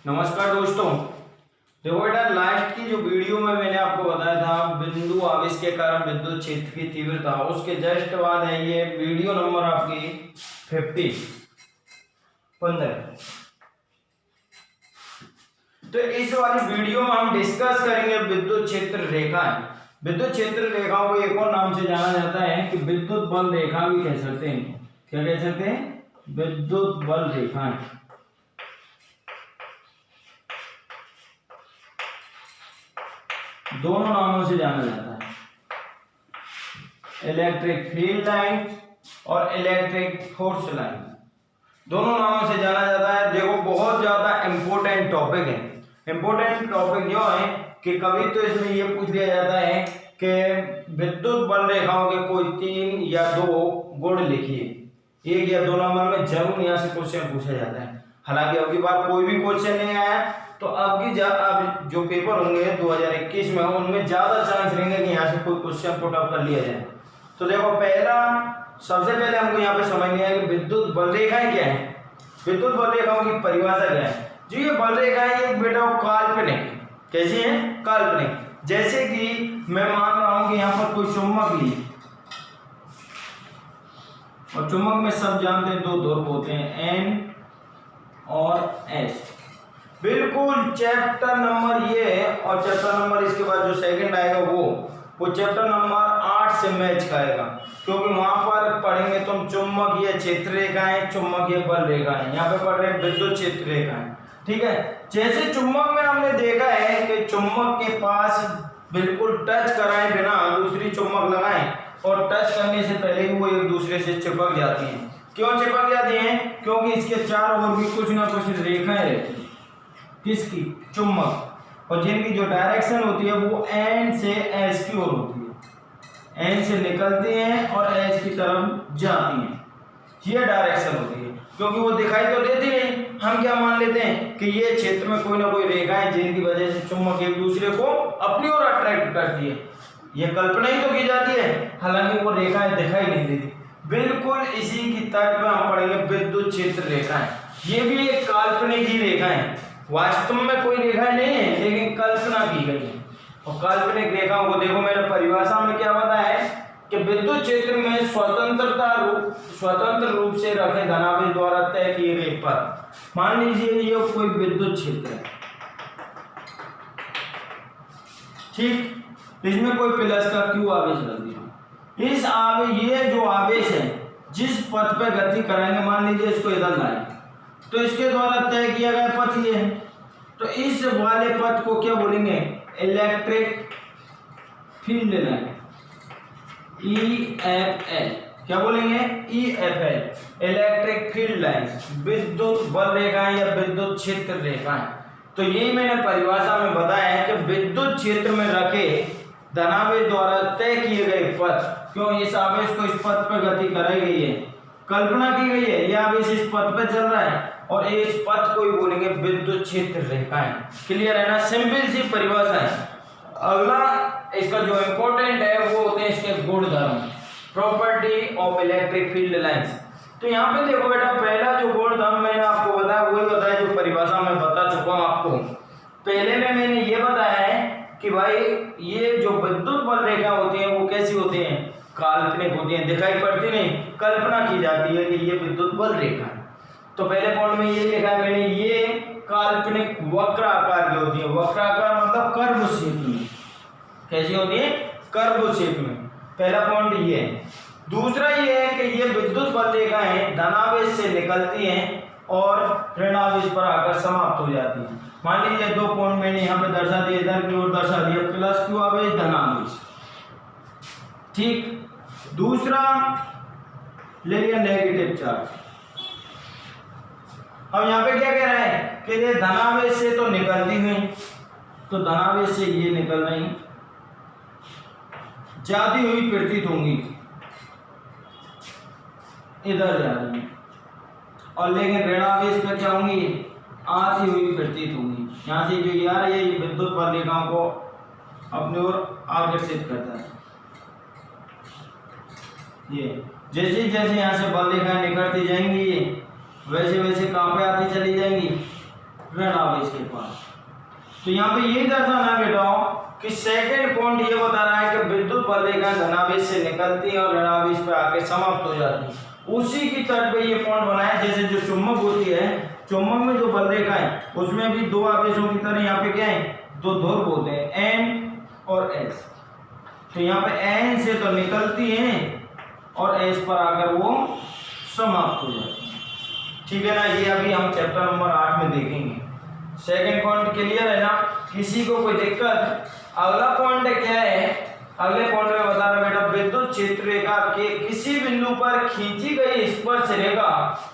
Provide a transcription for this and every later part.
नमस्कार दोस्तों। देखो बेटा, लास्ट की जो वीडियो में मैंने आपको बताया था बिंदु आवेश के कारण विद्युत क्षेत्र की तीव्रता, उसके जस्ट बाद है ये वीडियो नंबर आपकी 15। तो इस वाली वीडियो में हम डिस्कस करेंगे विद्युत क्षेत्र रेखाएं। विद्युत क्षेत्र रेखाओं को एक और नाम से जाना जाता है कि विद्युत बल रेखा भी कह सकते हैं। क्या कह सकते हैं? विद्युत बल रेखाएं। दोनों नामों से जाना जाता है, इलेक्ट्रिक फील्ड लाइन और इलेक्ट्रिक फोर्स लाइन, दोनों नामों से जाना जाता है। देखो, बहुत ज्यादा इंपॉर्टेंट टॉपिक है। इंपॉर्टेंट टॉपिक जो है कि कभी तो इसमें यह पूछ लिया जाता है कि विद्युत बल रेखाओं के कोई 3 या 2 गुण लिखिए। 1 या 2 नंबर में जरूर यहाँ से क्वेश्चन पूछा जाता है। हालांकि अब की बार कोई भी क्वेश्चन नहीं आया, तो अब जो पेपर होंगे 2021 में, उनमें ज्यादा चांस रहेंगे कि यहाँ से कोई क्वेश्चन पुट अप कर लिया जाए। तो देखो, सबसे पहले हमको यहाँ पे समझ लिया है कि विद्युत बल रेखाएं क्या है, विद्युत बल रेखाओं की परिभाषा क्या है। जो ये बल रेखाएं एक बेटा काल्पनिक, कैसी है? काल्पनिक। जैसे कि मैं मान रहा हूं कि यहाँ पर कोई चुंबक ही, और चुंबक में सब जानते हैं 2 ध्रुव होते हैं, N और S। बिल्कुल चैप्टर नंबर ये और चैप्टर नंबर इसके बाद जो सेकंड आएगा वो चैप्टर नंबर 8 से मैच खाएगा, क्योंकि वहां पर पढ़ेंगे तुम चुंबकीय क्षेत्र रेखाएं, चुंबकीय बल रेखाएं। यहाँ पे पढ़ रहे हैं विद्युत क्षेत्र रेखाएं। ठीक है। जैसे चुंबक में हमने देखा है कि चुंबक के पास बिल्कुल टच कराए बिना दूसरी चुंबक लगाएं, और टच करने से पहले ही वो एक दूसरे से चिपक जाती हैं। क्यों चिपक जाती हैं? क्योंकि इसके चारों ओर भी कुछ ना कुछ रेखाएं रहती हैं। किसकी? चुंबक। और जिनकी जो डायरेक्शन होती है वो N से S की ओर होती है। N से निकलती हैं और S की तरफ जाती हैं, ये डायरेक्शन होती है। क्योंकि वो दिखाई तो देती नहीं, हम क्या मान लेते हैं कि ये क्षेत्र में कोई ना कोई रेखाएं जिनकी वजह से चुंबक एक दूसरे को अपनी ओर अट्रैक्ट करती है। ये कल्पना ही तो की जाती है, हालांकि वो रेखाएं दिखाई नहीं देती। बिल्कुल इसी की तर्ज में हम पढ़ेंगे विद्युत क्षेत्र रेखाएं। ये भी एक काल्पनिक ही रेखा है, वास्तव में कोई रेखाएं नहीं है, लेकिन कल्पना की गई है। और काल्पनिक रेखाओं को देखो, मैंने परिभाषा में क्या बताया है कि विद्युत क्षेत्र में स्वतंत्र रूप से रखे धनावेश द्वारा तय किए गए पथ। मान लीजिए ये कोई विद्युत क्षेत्र है, ठीक, इसमें कोई प्लस का क्यू आवेश लग दिया। ये जो आवेश है जिस पथ पे गति कराएंगे, मान लीजिए इसको इधर लाए, तो इसके द्वारा तय किया गया पथ ये है। तो इस वाले पथ को क्या बोलेंगे? Electric field line, EFL। क्या बोलेंगे? EFL, इलेक्ट्रिक फील्ड लाइन, विद्युत बल रेखाएं या विद्युत क्षेत्र रेखाएं। तो यही मैंने परिभाषा में बताया है कि विद्युत क्षेत्र में रखे धनावेश द्वारा तय किए गए पथ। क्यों? इस आवेश को इस पथ पर गति कराई गई है, कल्पना की गई है, यह आवेश इस पथ पर चल रहा है, और इस पथ को ही बोलेंगे विद्युत क्षेत्र रेखाएं। क्लियर है ना? सिंपल सी परिभाषा है। अगला इसका जो इंपॉर्टेंट है वो होते हैं इसके गुणधर्म, property of electric field lines. तो यहाँ पे देखो बेटा, पहला जो गुणधर्म मैंने आपको बताया वही बताया जो परिभाषा में बता चुका हूँ आपको। पहले में मैंने ये बताया है कि भाई ये जो विद्युत बल रेखा होती है वो कैसी होती है? काल्पनिक होती है, दिखाई पड़ती नहीं, कल्पना की जाती है कि ये विद्युत बल रेखा है। तो पहले पॉइंट में ये लिखा है मैंने, ये काल्पनिक वक्र आकार की होती है। वक्र आकार मतलब कर्व शेप में। कैसी होती है? कर्व शेप में। पहला पॉइंट ये है। दूसरा ये है कि ये विद्युत बल रेखाएं धनावेश से निकलती हैं और ऋणावेश पर आकर समाप्त हो जाती हैं। मान लीजिए 2 पॉइंट मैंने यहाँ पे दर्शा दिया, इधर की ओर दर्शा दिया, प्लस क्यू आवेश, धनावेश, ठीक। दूसरा ले लिया नेगेटिव चार्ज। अब यहाँ पे क्या कह रहा है कि ये धनावेश से तो निकलती हुई, तो धनावेश से ये निकल रही, जाती हुई प्रतीत होंगी, इधर जा रही है, और लेकिन ऋणावेश पे क्या होंगी? आती हुई प्रतीत होंगी। यहाँ से जो ये आ रही है ये विद्युत बल रेखाओं को अपनी ओर आकर्षित करता है। ये जैसे जैसे यहाँ से बल रेखाएं निकलती जाएंगी, वैसे वैसे कहाँ पे आती चली जाएंगी? ऋण आवेश के पास। तो यहाँ पे ये दर्शाना बेटा कि सेकंड पॉइंट ये बता रहा है कि विद्युत बल रेखाएं धनावेश से निकलती है और ऋणावेश पे आके समाप्त हो जाती है। उसी की तर्ज पे ये पॉइंट बनाया, जैसे जो चुंबक होती है, चुंबक में जो बल रेखाएं उसमें भी दो आवेशों की तरह यहाँ पे क्या है, दो ध्रुव होते हैं, N और S। तो यहाँ पे N से तो निकलती है और S पर आकर वो समाप्त हो जाती है। ठीक है ना, ये अभी हम चैप्टर नंबर 8 में देखेंगे। सेकंड पॉइंट क्लियर है ना, किसी को कोई दिक्कत? अगला पॉइंट क्या है, अगले पॉइंट में बता रहा बेटा विद्युत क्षेत्र रेखा के किसी बिंदु पर खींची गई स्पर्श रेखा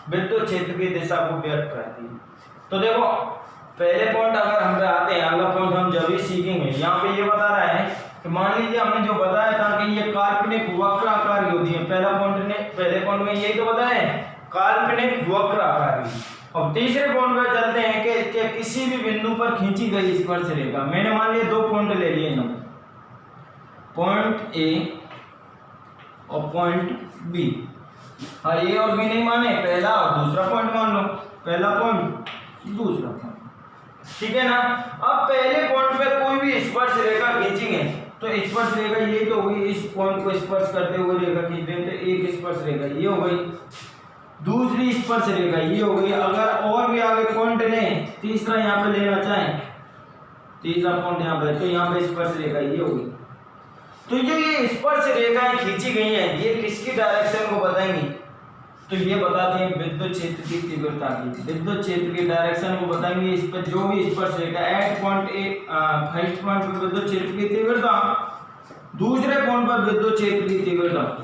विद्युत क्षेत्र की दिशा को व्यक्त करती है। तो देखो पहले पॉइंट अगर हम आते हैं, अगला पॉइंट हम जब ही सीखेंगे। यहाँ पे ये बता रहा है कि मान लीजिए हमने जो बताया था कि ये काल्पनिक वक्राकार होती है, पहले पॉइंट में यही तो बताया है, काल्पनिक वक्राकार। और तीसरे पॉइंट पर चलते हैं कि किसी भी बिंदु पर खींची गई स्पर्श रेखा। मैंने मान लिया दो पॉइंट ले लिए हम, पॉइंट ए और पॉइंट बी। हाँ, ए और बी नहीं माने, पहला और दूसरा पॉइंट मान लो, पहला पॉइंट दूसरा पॉइंट। ठीक है ना। अब पहले पॉइंट पे कोई भी स्पर्श रेखा खींचेंगे तो स्पर्श रेखा ये तो हुई, इस पॉइंट को स्पर्श करते हुए रेखा खींच रहे हैं तो एक स्पर्श रेखा ये हो गई, दूसरी स्पर्श रेखा ये हो गई। अगर और भी आगे पॉइंट लें, तीसरा यहाँ पे लेना चाहें, तीसरा पॉइंट यहाँ पे, तो यहाँ पे स्पर्श रेखा ये हो गई। तो ये स्पर्श रेखाएं खींची गई हैं, ये किसकी डायरेक्शन को बताएंगी? तो ये बताते हैं विद्युत क्षेत्र की तीव्रता की, विद्युत क्षेत्र की डायरेक्शन को बताएंगे। इस पर जो भी स्पर्श रेखा at point A, first point पर विद्युत क्षेत्र की तीव्रता, दूसरे पॉइंट पर विद्युत क्षेत्र की तीव्रता,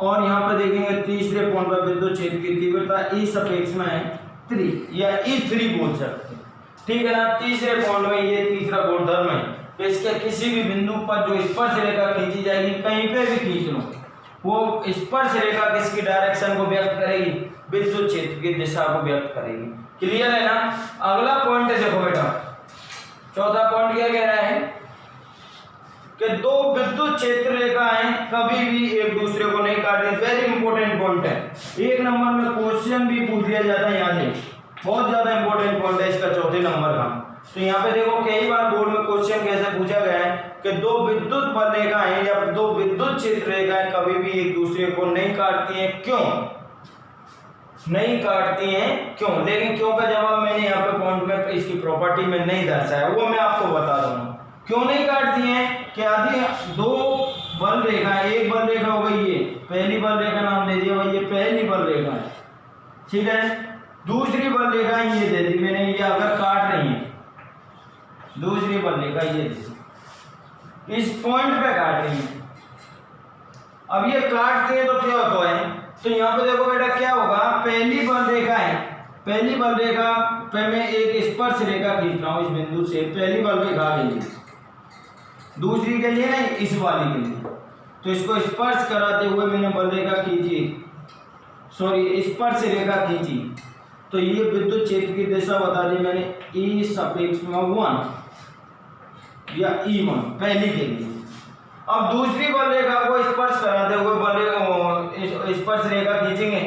और यहाँ पर देखेंगे तीसरे पॉइंट पर विद्युत क्षेत्र की तीव्रता ई सापेक्ष में है 3 या E3 बोल सकते हैं। ठीक है ना। तीसरे पॉइंट में ये तीसरा गुणधर्म है कि इसके किसी भी बिंदु पर जो स्पर्श रेखा खींची जाएगी, कहीं पे भी खींच लो, वो स्पर्श रेखा किसकी डायरेक्शन को व्यक्त करेगी? विद्युत क्षेत्र की दिशा को व्यक्त करेगी। क्लियर है ना। अगला पॉइंट देखो बेटा, चौथा पॉइंट क्या कह रहा है कि दो विद्युत क्षेत्र रेखाएं कभी भी एक दूसरे को नहीं काटती। वेरी इंपॉर्टेंट पॉइंट है, एक नंबर में क्वेश्चन भी पूछ लिया जाता है यहाँ से, बहुत ज्यादा इंपॉर्टेंट पॉइंट है इसका, चौथे नंबर का। तो यहाँ पे देखो कई बार बोर्ड में क्वेश्चन कैसे पूछा गया है कि दो विद्युत बल रेखाएं या दो विद्युत क्षेत्र रेखाएं कभी भी एक दूसरे को नहीं काटती हैं, क्यों नहीं काटती हैं, क्यों? लेकिन क्यों का जवाब मैंने यहाँ पे पॉइंट में इसकी प्रॉपर्टी में नहीं दर्शाया, वो मैं आपको बता दूंगा क्यों नहीं काटती हैं। कि आदि दो बल रेखा, एक बल रेखा हो गई, ये पहली बल रेखा नाम दे दिया भाई, ये पहली बल रेखा है, ठीक है। दूसरी बल रेखा ये दे दी मैंने, ये अगर काट रही है, दूसरी बल रेखा ये दे दी, इस पॉइंट पे काट रही है। अब ये काटते हैं तो क्या होता है, तो यहाँ पे देखो बेटा क्या होगा, पहली बल रेखा है, पहली बल रेखा पे मैं एक स्पर्श रेखा खींच रहा हूँ इस बिंदु से, पहली बल रेखा के लिए, दूसरी के लिए नहीं, इस वाली के लिए। तो इसको स्पर्श कराते हुए मैंने बल रेखा खींची, सॉरी स्पर्श रेखा खींची, तो ये विद्युत क्षेत्र की दिशा बता दी मैंने ई सापेक्ष में 1 या E1 पहली के लिए। अब दूसरी बल रेखा को स्पर्श कराते हुए स्पर्श रेखा खींचेंगे,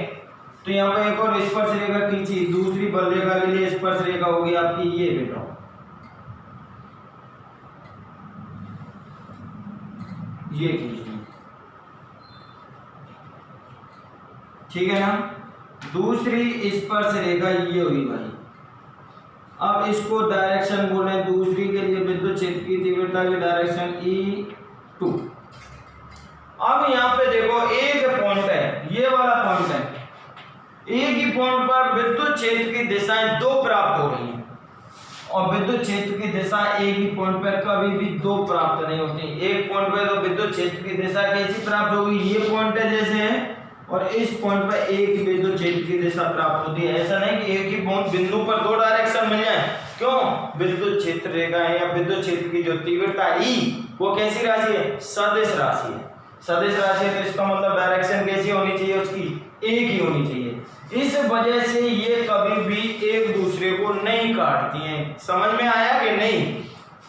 तो यहाँ पे एक और स्पर्श रेखा खींची, दूसरी बल रेखा के लिए स्पर्श रेखा होगी आपकी ये बेटा, ये खींचनी, ठीक है ना। दूसरी स्पर्श रेखा ये हुई भाई। अब इसको डायरेक्शन बोले, दूसरी के लिए विद्युत क्षेत्र की तीव्रता की डायरेक्शन E2। अब यहाँ पे देखो एक पॉइंट है, ये वाला पॉइंट है, एक ही पॉइंट पर विद्युत क्षेत्र की दिशाएं दो प्राप्त हो रही हैं, और विद्युत क्षेत्र की दिशा एक ही पॉइंट पर कभी भी दो प्राप्त नहीं होती। एक पॉइंट पर तो विद्युत क्षेत्र की दिशा कैसी प्राप्त होगी, ये पॉइंट है जैसे है, और इस पॉइंट पर एक ही विद्युत क्षेत्र की दिशा प्राप्त होती है। ऐसा नहीं कि एक ही बिंदु पर दो डायरेक्शन मिल जाए, क्यों? विद्युत क्षेत्र रेखा है या विद्युत क्षेत्र की जो तीव्रता E, वो कैसी राशि है? सदिश राशि है, सदिश राशि है, तो इसका मतलब डायरेक्शन कैसी होनी चाहिए उसकी? एक ही होनी चाहिए। इस वजह से ये कभी भी एक दूसरे को नहीं काटती हैं। समझ में आया कि नहीं?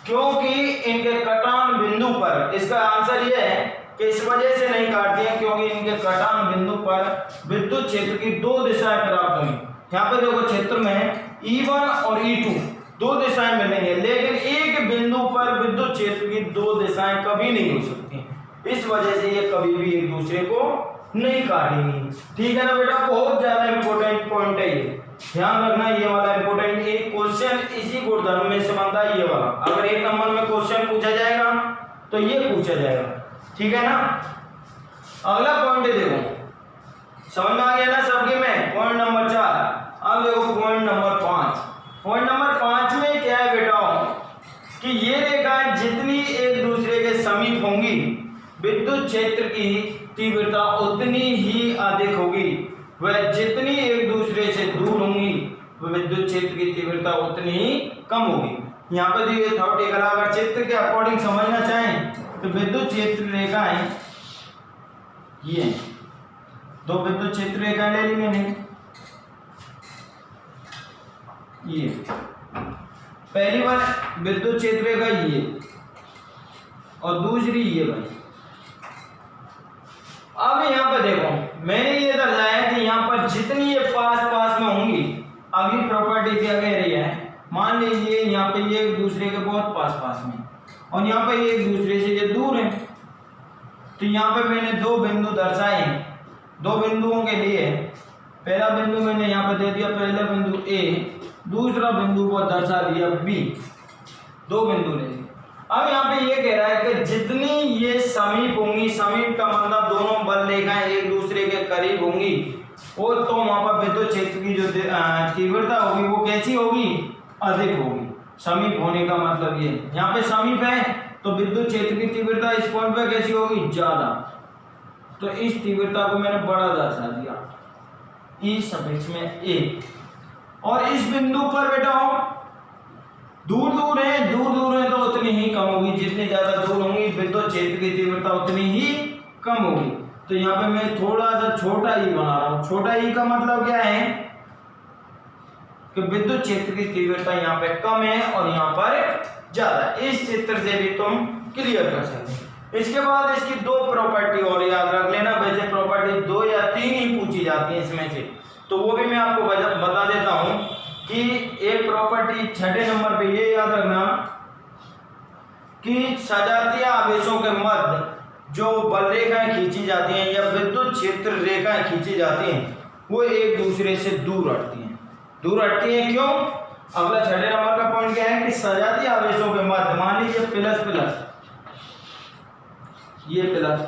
क्योंकि इनके कटान बिंदु पर, इसका आंसर ये है कि इस वजह से नहीं काटती हैं क्योंकि इनके कटान बिंदु पर विद्युत क्षेत्र की दो दिशाएं प्राप्त हुई, यहाँ पे देखो क्षेत्र में E1 और E2 दो दिशाएं मिलेंगे, लेकिन एक बिंदु पर विद्युत क्षेत्र की दो दिशाएं कभी नहीं हो सकती। इस वजह से ये कभी भी एक दूसरे को नहीं काटेंगी। ठीक है ना बेटा, बहुत ज्यादा इंपॉर्टेंट पॉइंट है ये, ध्यान रखना। ये वाला इंपॉर्टेंट, एक क्वेश्चन इसी गुणधर्म में से बनता है ये वाला। अगर एक नंबर में क्वेश्चन पूछा जाएगा तो ये पूछा जाएगा। ठीक है ना। अगला पॉइंट देखो, समझ में आ गया ना सबके में। Point number 4। अब देखो पॉइंट नंबर 5। पॉइंट नंबर 5 में क्या है बेटा कि ये रेखाएं जितनी एक दूसरे के समीप होंगी विद्युत क्षेत्र की तीव्रता उतनी ही अधिक होगी, वह जितनी एक दूसरे से दूर होंगी वह विद्युत क्षेत्र की तीव्रता उतनी ही कम होगी। यहाँ पे दिए थ्योरेटिकल, अगर क्षेत्र के अकॉर्डिंग समझना चाहें तो विद्युत क्षेत्र रेखाएं ये दो विद्युत क्षेत्र रेखाएं ले ली मैंने। ये पहली बार विद्युत क्षेत्र रेखा ये और दूसरी ये भाई। अब यहाँ पर देखो मैंने ये दर्शाया कि यहाँ पर जितनी ये पास पास में होंगी, अभी प्रॉपर्टी क्या कह रही है, मान लीजिए यहाँ पे ये एक दूसरे के बहुत पास पास में और यहाँ पे ये एक दूसरे से ये दूर है, तो यहाँ पे मैंने दो बिंदु दर्शाए। दो बिंदुओं के लिए पहला बिंदु मैंने यहाँ पे दे दिया, पहला बिंदु ए, दूसरा बिंदु को दर्शा दिया बी। दो बिंदु ले लिए। अब यहाँ पे ये कह रहा है कि जितनी ये समीप होंगी, समीप का मतलब दोनों बल रेखाएं एक दूसरे के करीब होंगी, और तो वहां पर विद्युत क्षेत्र की जो तीव्रता होगी वो कैसी होगी, अधिक होगी। समीप होने का मतलब ये, यहाँ पे समीप है तो विद्युत क्षेत्र की तीव्रता इस पॉइंट पे कैसी होगी, ज्यादा। तो इस तीव्रता को मैंने बड़ा दर्शा दिया, ई सफिक्स में ए। और इस बिंदु पर बेटा दूर दूर है तो उतनी ही कम होगी, जितनी ज्यादा दूर होंगी विद्युत क्षेत्र की तीव्रता उतनी ही कम होगी। तो यहाँ पे मैं थोड़ा सा छोटा ई बना रहा हूं। छोटा ई का मतलब क्या है कि विद्युत क्षेत्र की तीव्रता यहाँ पे कम है और यहाँ पर ज्यादा। इस चित्र से भी तुम क्लियर कर सकते हो। इसके बाद इसकी दो प्रॉपर्टी और याद रख लेना, वैसे प्रॉपर्टी 2 या 3 ही पूछी जाती है इसमें से, तो वो भी मैं आपको बता देता हूं कि एक प्रॉपर्टी 6 नंबर पे ये याद रखना कि सजातीय आवेशों के मध्य जो बल रेखाएं खींची जाती हैं या विद्युत क्षेत्र रेखाएं खींची जाती हैं वो एक दूसरे से दूर हटती हैं। दूर हटती हैं क्यों? अगला 6 नंबर का पॉइंट क्या है कि सजातीय आवेशों के मध्य, मान लीजिए प्लस प्लस, ये प्लस,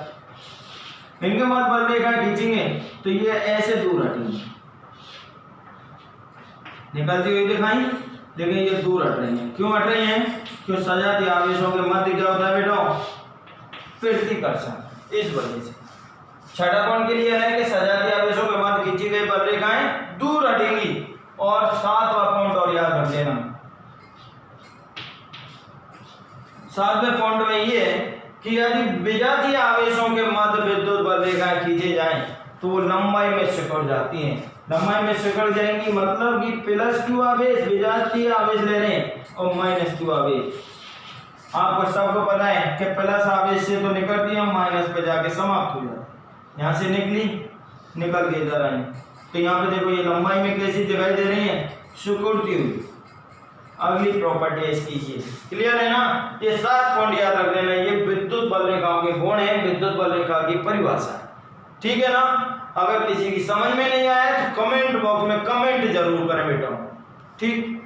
इनके मध्य बल रेखाएं खींचेंगे तो ये ऐसे दूर हटेंगे, निकलती हुई दिखाई, लेकिन ये दूर हट रही हैं। क्यों हट रही हैं? क्योंकि सजातीय आवेशों के मध्य क्या होता है बेटा, प्रतिकर्षण। इस वजह से 6 पॉइंट के लिए है कि सजातीय आवेशों के मध्य खींची गई बल रेखाएं दूर हटेंगी। और 7वां पॉइंट और याद रख लेना, 7वें पॉइंट में ये है कि यदि विजातीय आवेशों के मध्य विद्युत बल रेखाएं खींचे जाएं तो वो लंबाई में सिकुड़ जाती हैं। लंबाई में सिकुड़ जाएंगी मतलब कि +q आवेश विजातीय आवेश ले रहे हैं और -q आवेश। आपको सबको पता है कि प्लस आवेश से तो निकलती है, माइनस पे जाके समाप्त हो जाती। यहाँ से निकली, निकल के इधर आई, तो यहाँ पे देखो ये लंबाई में कैसी दिखाई दे रही है, सिकुड़ती हुई। अगली प्रॉपर्टी है इसकी ये, क्लियर है ना। ये 7 पॉइंट याद रख लेना, ये विद्युत बल रेखाओं के गुण है, विद्युत बल रेखा की परिभाषा है। ठीक है ना। अगर किसी की समझ में नहीं आया तो कमेंट बॉक्स में कमेंट जरूर करें बेटा। ठीक।